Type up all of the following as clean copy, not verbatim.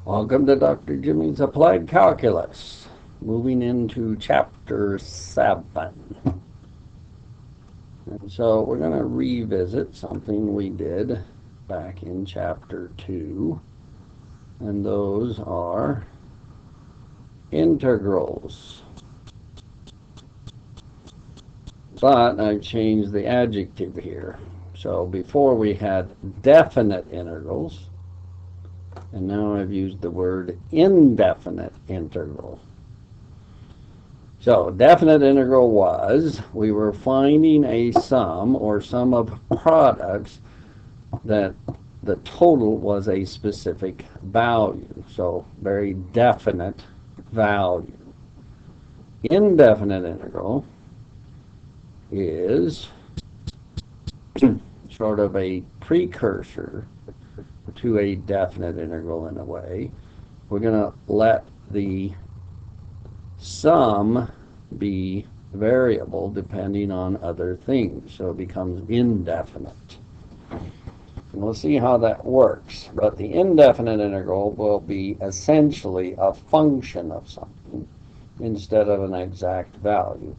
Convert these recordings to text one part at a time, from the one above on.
Welcome to Dr. Jimmy's Applied Calculus. Moving into Chapter 7. And so we're going to revisit something we did back in Chapter 2. And those are integrals. But I've changed the adjective here. So before we had definite integrals, and now I've used the word indefinite integral. So definite integral was we were finding a sum or sum of products that the total was a specific value. So very definite value. Indefinite integral is sort of a precursor to a definite integral in a way. We're going to let the sum be variable depending on other things, so it becomes indefinite. And we'll see how that works, but the indefinite integral will be essentially a function of something instead of an exact value.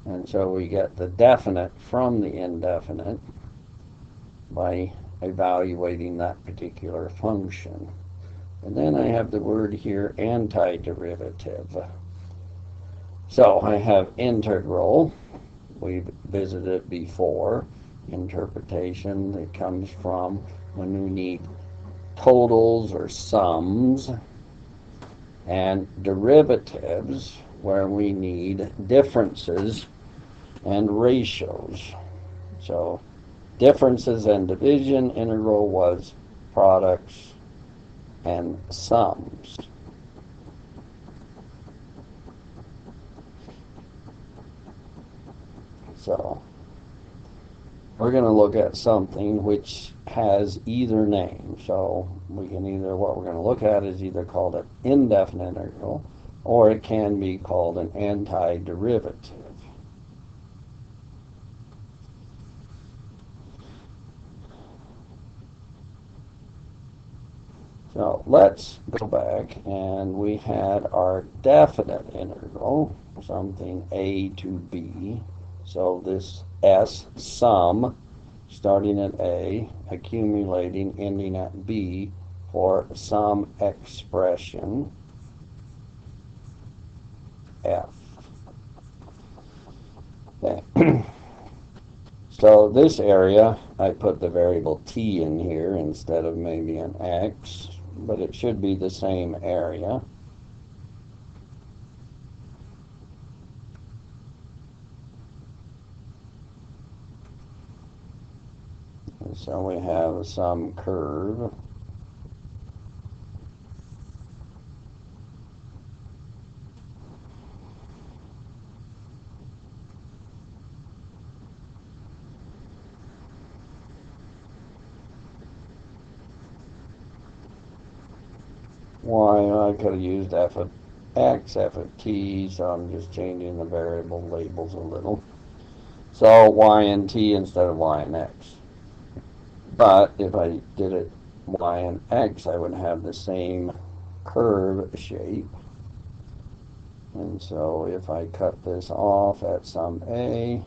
And so we get the definite from the indefinite by evaluating that particular function. And then I have the word here antiderivative. So I have integral. We've visited it before. Interpretation that comes from when we need totals or sums, and derivatives where we need differences and ratios. So differences and division, integral was products and sums. So we're going to look at something which has either name. So we can either, what we're going to look at is either called an indefinite integral, or it can be called an antiderivative. So let's go back, and we had our definite integral, something a to b. So this s, sum, starting at a, accumulating, ending at b, for some expression f. Okay. So this area, I put the variable t in here instead of maybe an x, but it should be the same area. And so we have some curve. Y, I could have used f of x, f of t, so I'm just changing the variable labels a little. So y and t instead of y and x. But if I did it y and x, I would have the same curve shape. And so if I cut this off at some a,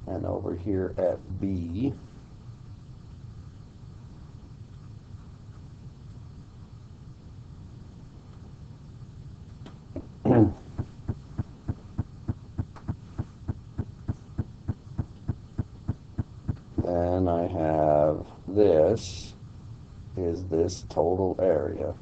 and over here at b, then I have this is this total area.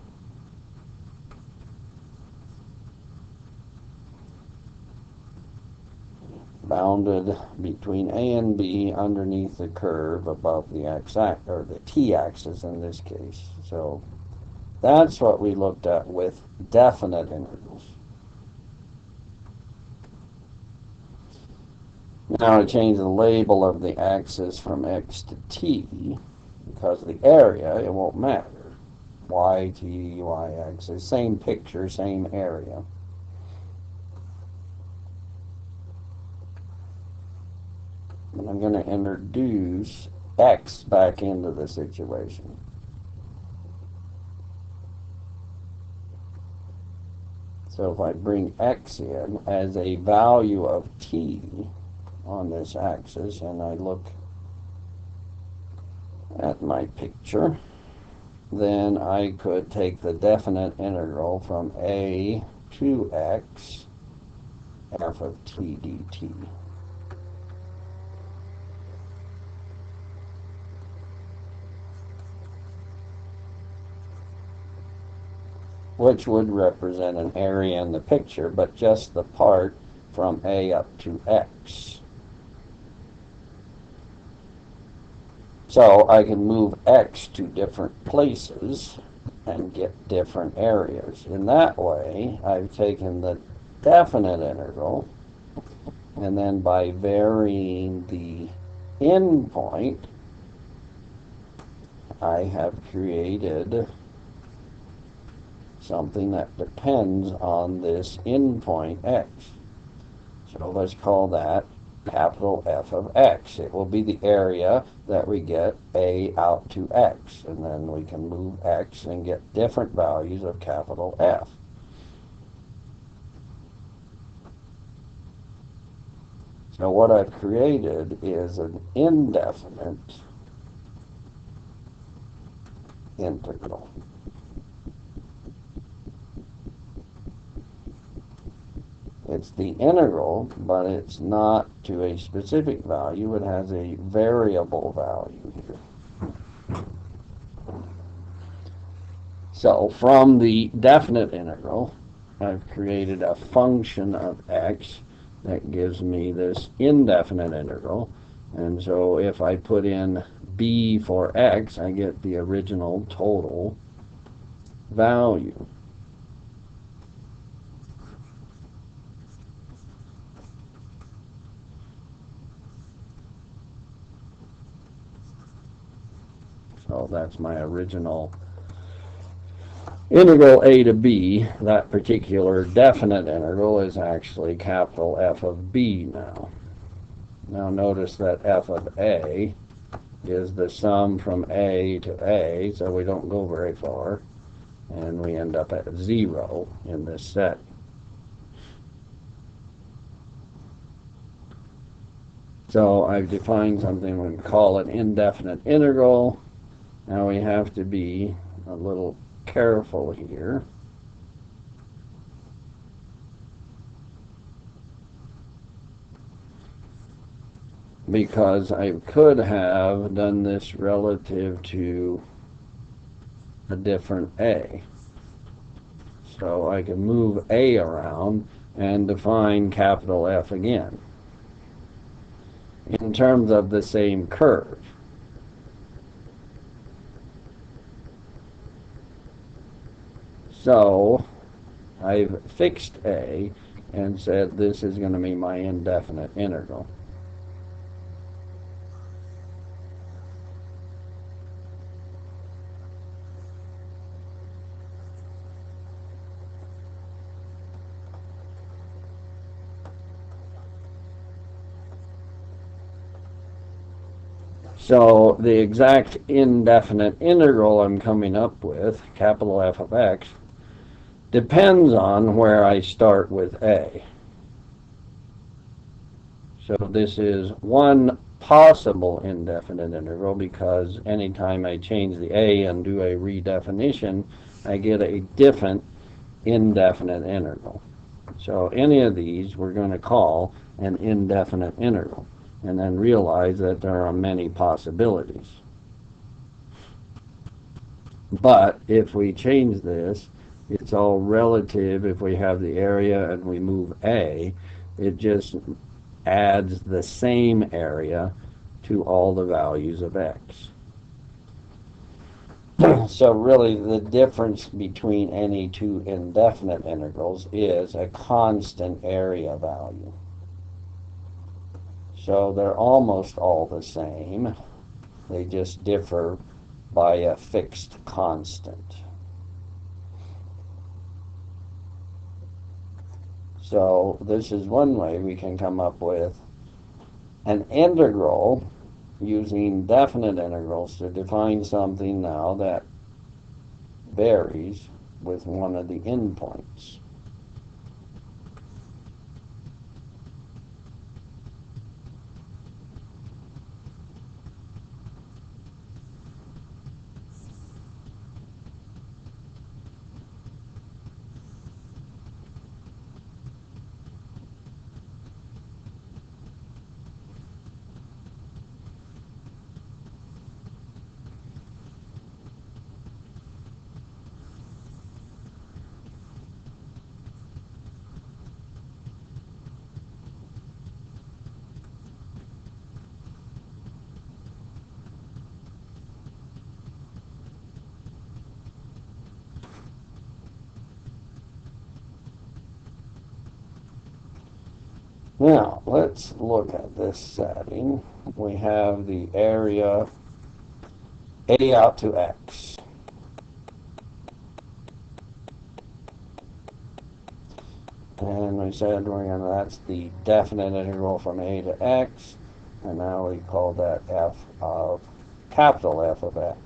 Bounded between A and B underneath the curve above the x-axis, or the t-axis in this case. So that's what we looked at with definite integrals. Now I change the label of the axis from x to t because of the area, it won't matter. Y, t, y axis, same picture, same area. And I'm going to introduce x back into the situation. So if I bring x in as a value of t on this axis, and I look at my picture, then I could take the definite integral from a to x f of t dt. Which would represent an area in the picture, but just the part from a up to x. So I can move x to different places and get different areas. In that way, I've taken the definite integral, and then by varying the endpoint, I have created something that depends on this endpoint x. So let's call that capital F of x. It will be the area that we get a out to x, and then we can move x and get different values of capital F. So what I've created is an indefinite integral. It's the integral, but it's not to a specific value. It has a variable value here. So from the definite integral, I've created a function of x that gives me this indefinite integral. And so if I put in b for x, I get the original total value. So that's my original integral a to b. That particular definite integral is actually capital F of b now. Now notice that f of a is the sum from a to a, so we don't go very far, and we end up at 0 in this set. So I've defined something we call an indefinite integral. Now we have to be a little careful here. Because I could have done this relative to a different a. So I can move a around and define capital F again in terms of the same curve. So I've fixed a and said this is going to be my indefinite integral. So the exact indefinite integral I'm coming up with, capital F of x, depends on where I start with a. So this is one possible indefinite integral, because anytime I change the a and do a redefinition, I get a different indefinite integral. So any of these we're going to call an indefinite integral, and then realize that there are many possibilities. But if we change this, it's all relative. If we have the area and we move a, it just adds the same area to all the values of x. So really the difference between any two indefinite integrals is a constant area value. So they're almost all the same. They just differ by a fixed constant. So this is one way we can come up with an integral using definite integrals to define something now that varies with one of the endpoints. Now, let's look at this setting. We have the area A out to X. And we said that's the definite integral from A to X. And now we call that f of capital F of X.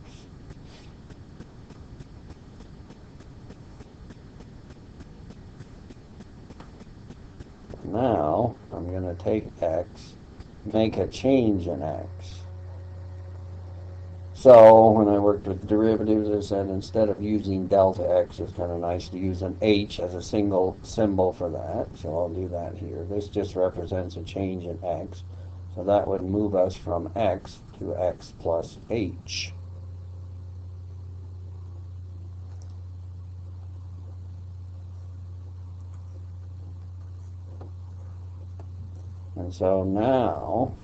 Now, I'm going to take X, make a change in X. So when I worked with derivatives, I said instead of using delta X, it's kind of nice to use an H as a single symbol for that. So I'll do that here. This just represents a change in X. So that would move us from X to X plus H. And so now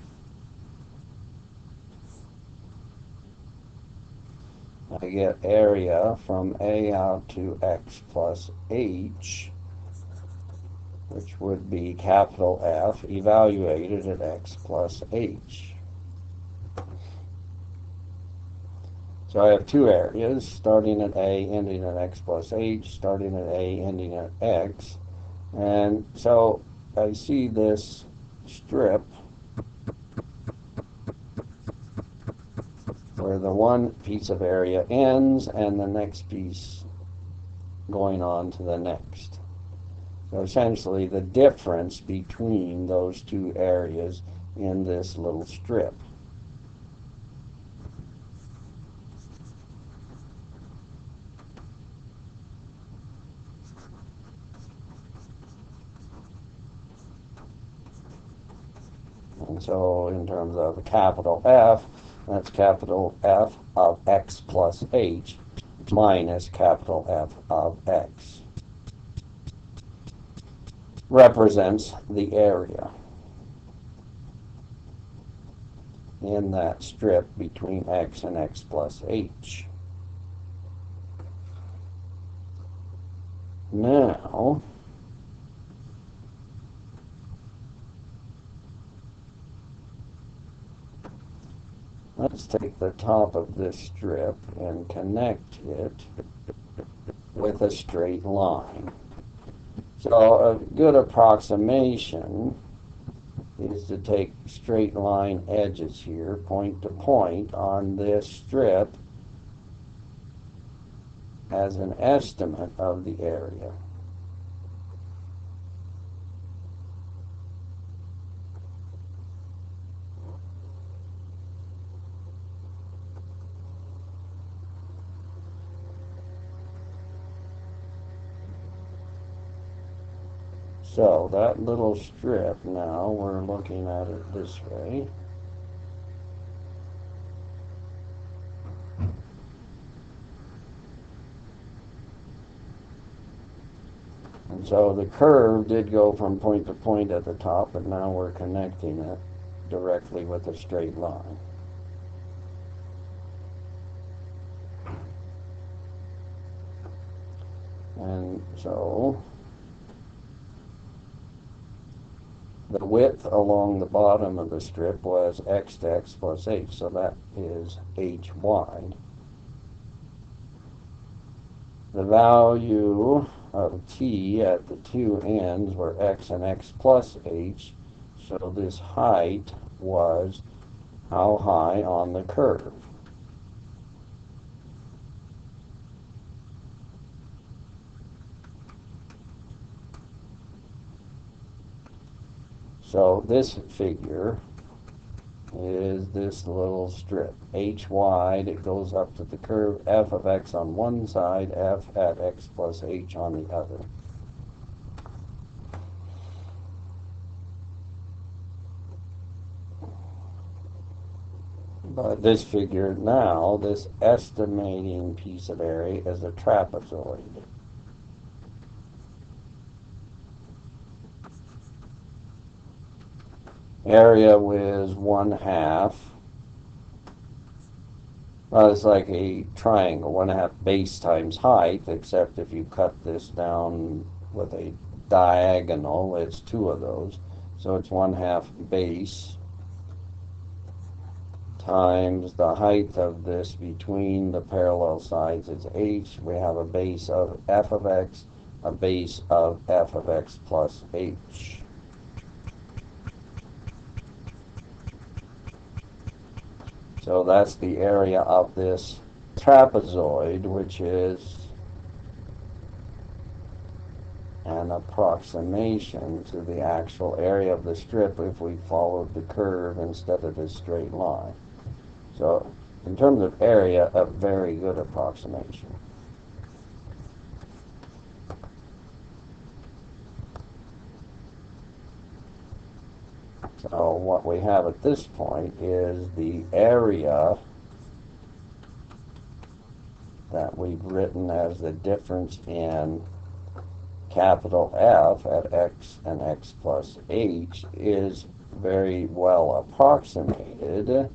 I get area from A out to X plus H, which would be capital F evaluated at X plus H. So I have two areas, starting at A, ending at X plus H, starting at A, ending at X. And so I see this strip where the one piece of area ends and the next piece going on to the next. So essentially the difference between those two areas in this little strip. And so in terms of capital F, that's capital F of X plus H minus capital F of X. Represents the area in that strip between X and X plus H. Now, let's take the top of this strip and connect it with a straight line. So a good approximation is to take straight line edges here, point to point on this strip as an estimate of the area. So that little strip now, we're looking at it this way. And so the curve did go from point to point at the top, but now we're connecting it directly with a straight line. And so the width along the bottom of the strip was X to X plus H, so that is H wide. The value of T at the two ends were X and X plus H, so this height was how high on the curve. So this figure is this little strip, H wide. It goes up to the curve F of X on one side, F at X plus H on the other. But this figure now, this estimating piece of area is a trapezoid. Area was 1/2. Well, it's like a triangle, 1/2 base times height, except if you cut this down with a diagonal, it's two of those. So it's 1/2 base times the height of this between the parallel sides is h. We have a base of f of x, a base of f of x plus h. So that's the area of this trapezoid, which is an approximation to the actual area of the strip if we followed the curve instead of the straight line. So in terms of area, a very good approximation. So what we have at this point is the area that we've written as the difference in capital F at x and x plus h is very well approximated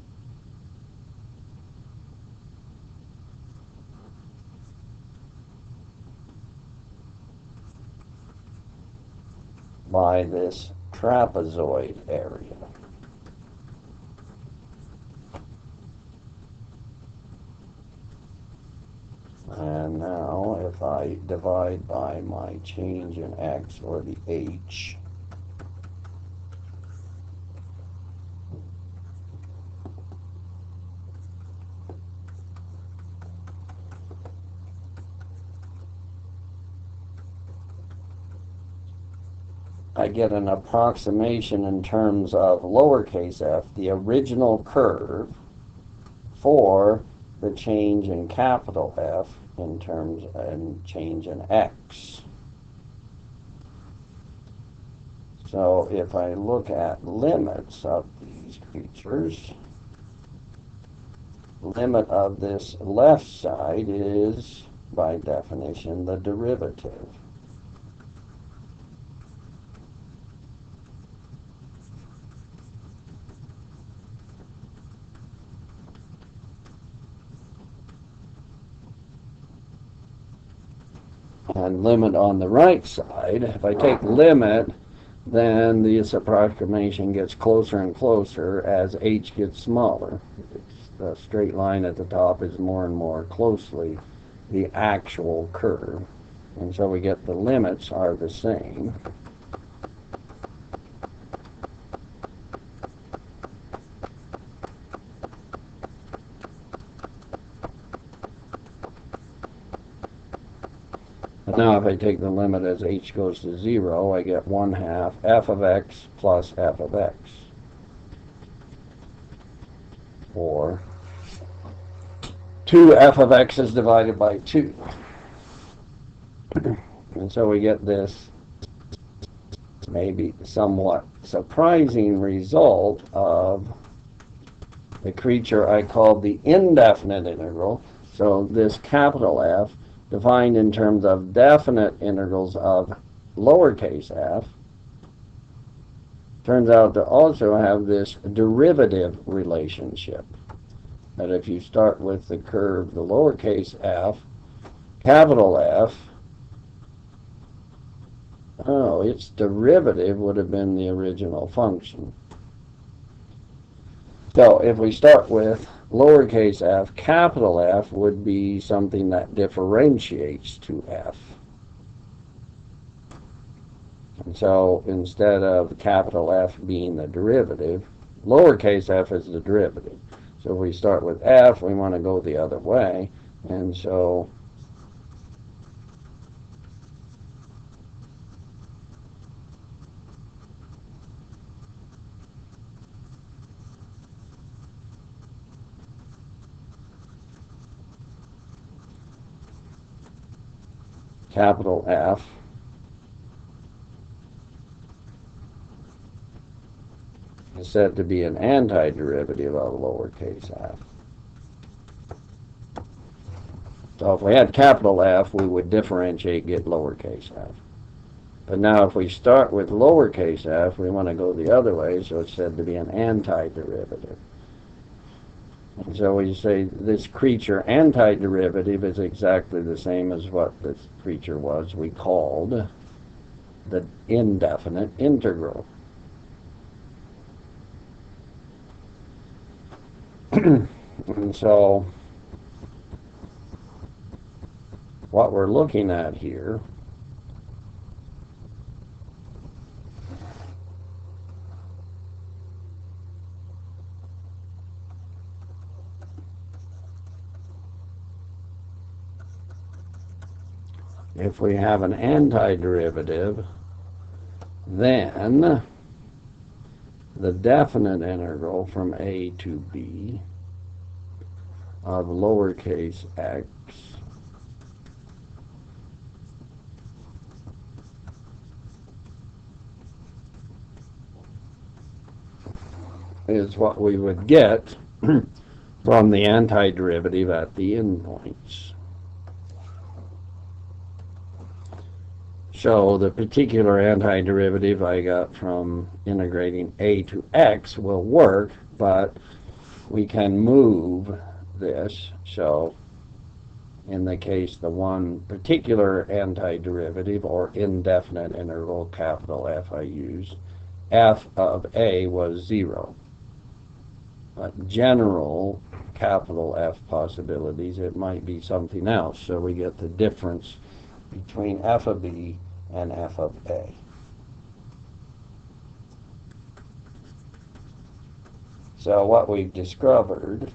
by this trapezoid area. And now if I divide by my change in x, or the h, I get an approximation in terms of lowercase f, the original curve, for the change in capital F in terms and change in x. So if I look at limits of these creatures, limit of this left side is, by definition, the derivative. And limit on the right side, if I take limit, then this approximation gets closer and closer as h gets smaller. The straight line at the top is more and more closely the actual curve. And so we get the limits are the same. But now if I take the limit as h goes to 0, I get 1/2 f of x plus f of x. Or 2f of x is divided by 2. And so we get this maybe somewhat surprising result of the creature I called the indefinite integral. So this capital F, defined in terms of definite integrals of lowercase f, turns out to also have this derivative relationship. That if you start with the curve, the lowercase f, capital F, its derivative would have been the original function. So if we start with lowercase f, capital F would be something that differentiates to f. And so instead of capital F being the derivative, lowercase f is the derivative. So if we start with f, we want to go the other way. And so capital F is said to be an antiderivative of lowercase f. So if we had capital F, we would differentiate, get lowercase f. But now if we start with lowercase f, we want to go the other way, so it's said to be an antiderivative. And so we say this creature antiderivative is exactly the same as what this creature was we called the indefinite integral. And so what we're looking at here if we have an antiderivative, then the definite integral from a to b of lowercase x is what we would get from the antiderivative at the endpoints. So the particular antiderivative I got from integrating a to x will work, but we can move this. So in the case the one particular antiderivative or indefinite integral, capital F I used, f of a was 0. But general capital F possibilities, it might be something else. So we get the difference between f of b and f of a. So what we've discovered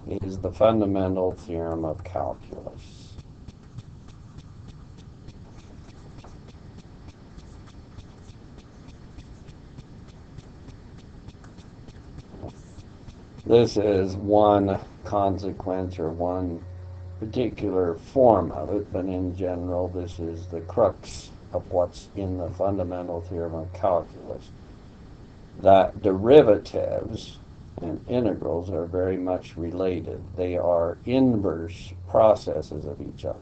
is the fundamental theorem of calculus. This is one consequence or one particular form of it, but in general this is the crux of what's in the fundamental theorem of calculus, that derivatives and integrals are very much related. They are inverse processes of each other.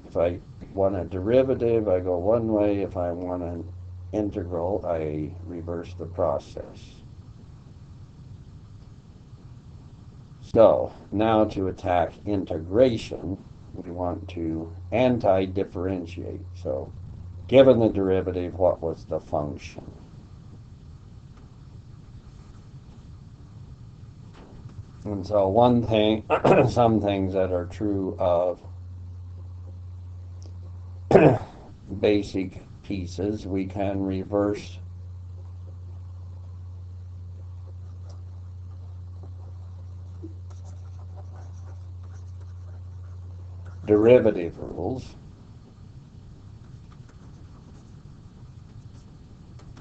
If I want a derivative, I go one way. If I want an integral, I reverse the process. So now to attack integration, we want to anti-differentiate. So given the derivative, what was the function? And so one thing, some things that are true of basic pieces, we can reverse derivative rules.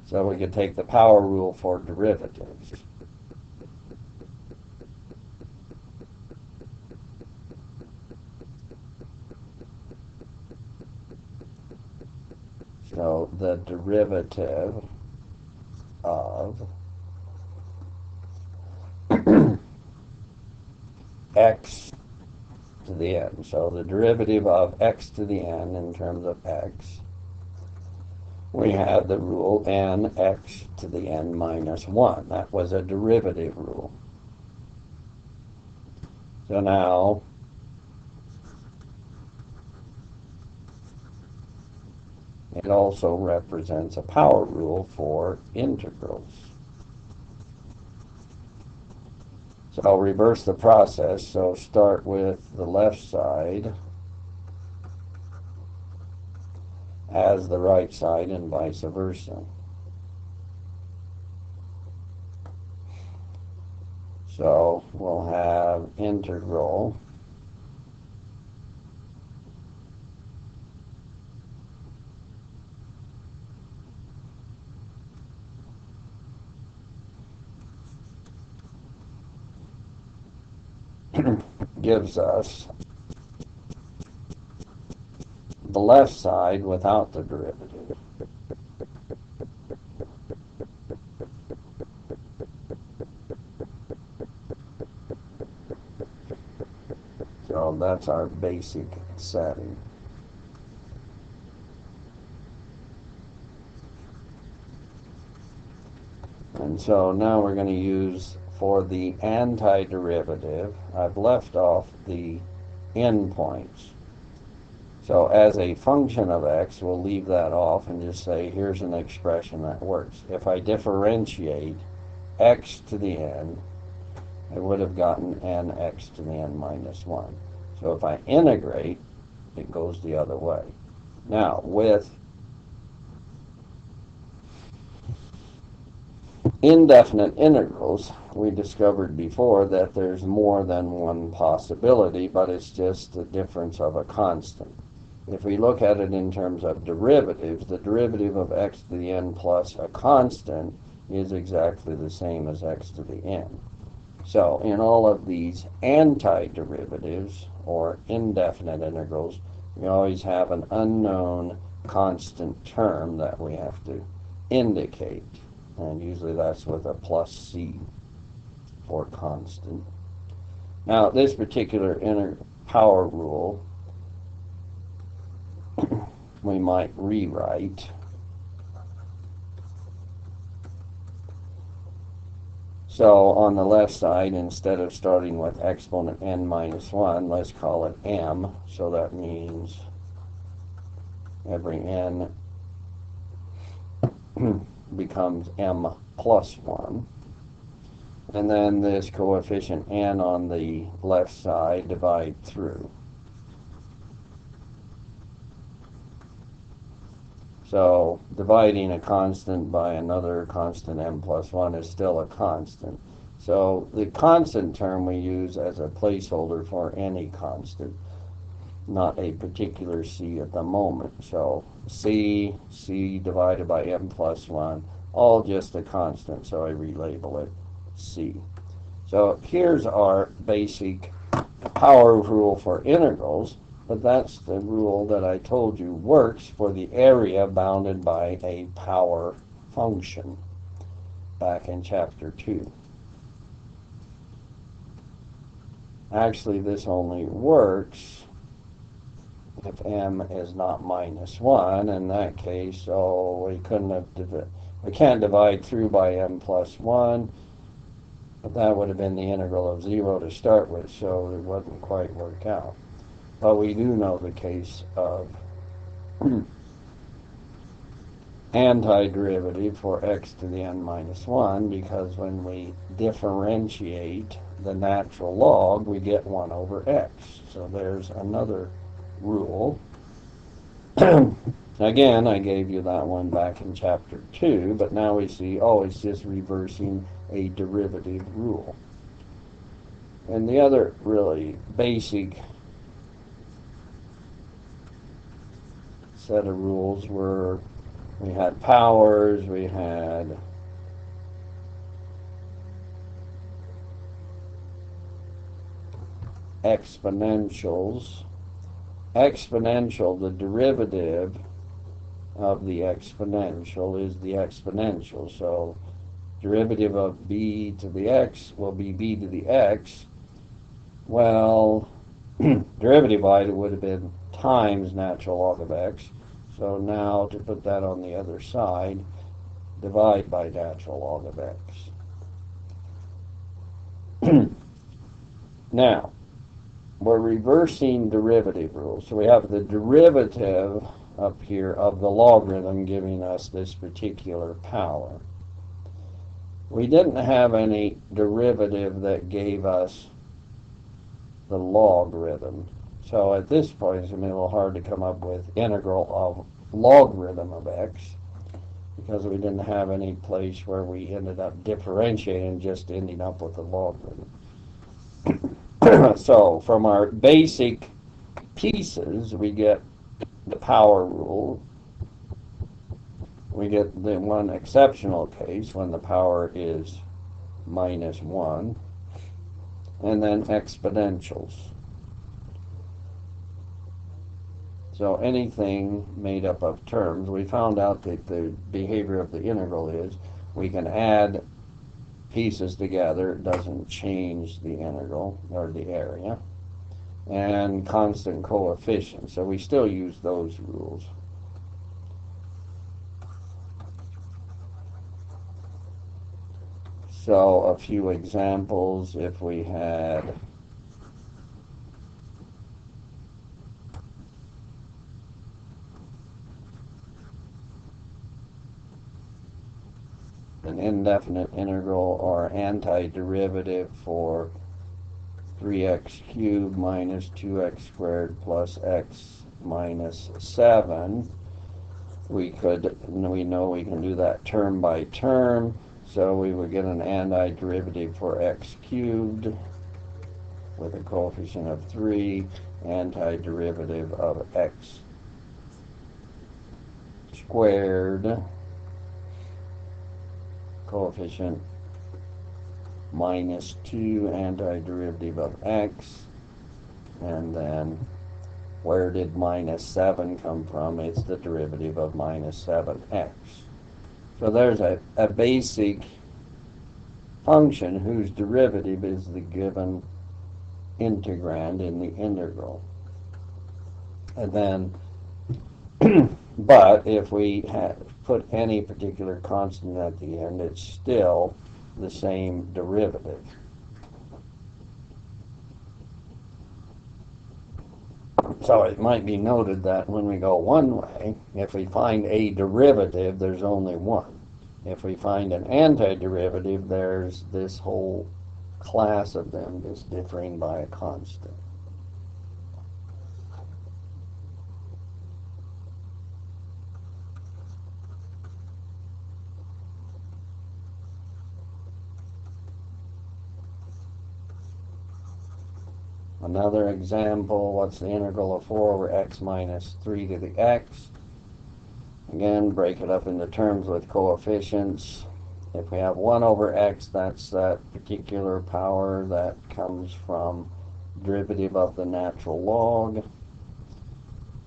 So we could take the power rule for derivatives. So the derivative of x to the n. So the derivative of x to the n in terms of x, we had the rule nx to the n minus 1. That was a derivative rule. So now it also represents a power rule for integrals. So I'll reverse the process. So start with the left side as the right side and vice versa. So we'll have integral gives us the left side without the derivative. So that's our basic setting. And so now we're going to use, for the antiderivative, I've left off the endpoints. So as a function of x, we'll leave that off and just say here's an expression that works. If I differentiate x to the n, I would have gotten nx to the n minus 1. So if I integrate, it goes the other way. Now, with indefinite integrals, we discovered before that there's more than one possibility, but it's just the difference of a constant. If we look at it in terms of derivatives, the derivative of x to the n plus a constant is exactly the same as x to the n. So in all of these antiderivatives, or indefinite integrals, we always have an unknown constant term that we have to indicate. And usually that's with a plus c for constant. Now, this particular power rule we might rewrite. So on the left side, instead of starting with exponent n minus 1, let's call it m. So that means every n becomes m plus 1. And then this coefficient n on the left side divide through. So dividing a constant by another constant m plus 1 is still a constant. So the constant term we use as a placeholder for any constant, not a particular c at the moment. So c divided by m plus 1, all just a constant, so I relabel it c. So here's our basic power rule for integrals. But that's the rule that I told you works for the area bounded by a power function back in chapter 2. Actually, this only works if m is not minus 1. In that case, so we can't divide through by m plus 1, but that would have been the integral of 0 to start with, so it wouldn't quite work out. But we do know the case of antiderivative for x to the n minus 1, because when we differentiate the natural log, we get 1 over x. So there's another rule. Again, I gave you that one back in chapter 2, but now we see, it's just reversing a derivative rule. And the other really basic set of rules were, we had powers, we had exponentials. Exponential, the derivative of the exponential is the exponential. So derivative of b to the x will be b to the x. Well, derivative by it would have been times natural log of x. So now to put that on the other side, divide by natural log of x. Now, we're reversing derivative rules. So we have the derivative up here of the logarithm giving us this particular power. We didn't have any derivative that gave us the logarithm. So at this point, it's going to be a little hard to come up with integral of logarithm of x, because we didn't have any place where we ended up differentiating, just ending up with a logarithm. So from our basic pieces, we get the power rule. We get the one exceptional case when the power is minus 1, and then exponentials. So anything made up of terms, we found out that the behavior of the integral is we can add pieces together, it doesn't change the integral or the area, and constant coefficients. So we still use those rules. So a few examples, if we had an indefinite integral or antiderivative for 3x cubed minus 2x squared plus x minus 7. We know we can do that term by term, so we would get an antiderivative for x cubed with a coefficient of 3, antiderivative of x squared, coefficient minus 2, antiderivative of x, and then where did minus 7 come from? It's the derivative of minus 7x. So there's a basic function whose derivative is the given integrand in the integral. And then, but if we put any particular constant at the end, it's still the same derivative. So it might be noted that when we go one way, if we find a derivative, there's only one. If we find an antiderivative, there's this whole class of them just differing by a constant. Another example, what's the integral of 4 over x minus 3 to the x? Again, break it up into terms with coefficients. If we have 1 over x, that's that particular power that comes from derivative of the natural log.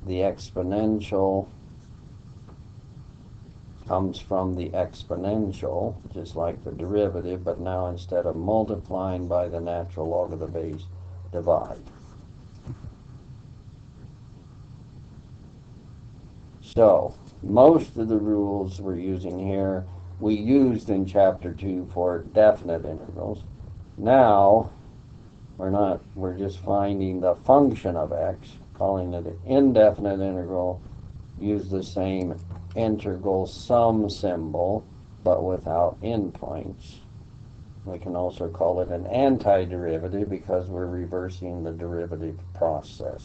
The exponential comes from the exponential, just like the derivative, but now instead of multiplying by the natural log of the base, divide. So, most of the rules we're using here, we used in Chapter 2 for definite integrals. Now, we're just finding the function of x, calling it an indefinite integral, use the same integral sum symbol, but without endpoints. We can also call it an antiderivative because we're reversing the derivative process.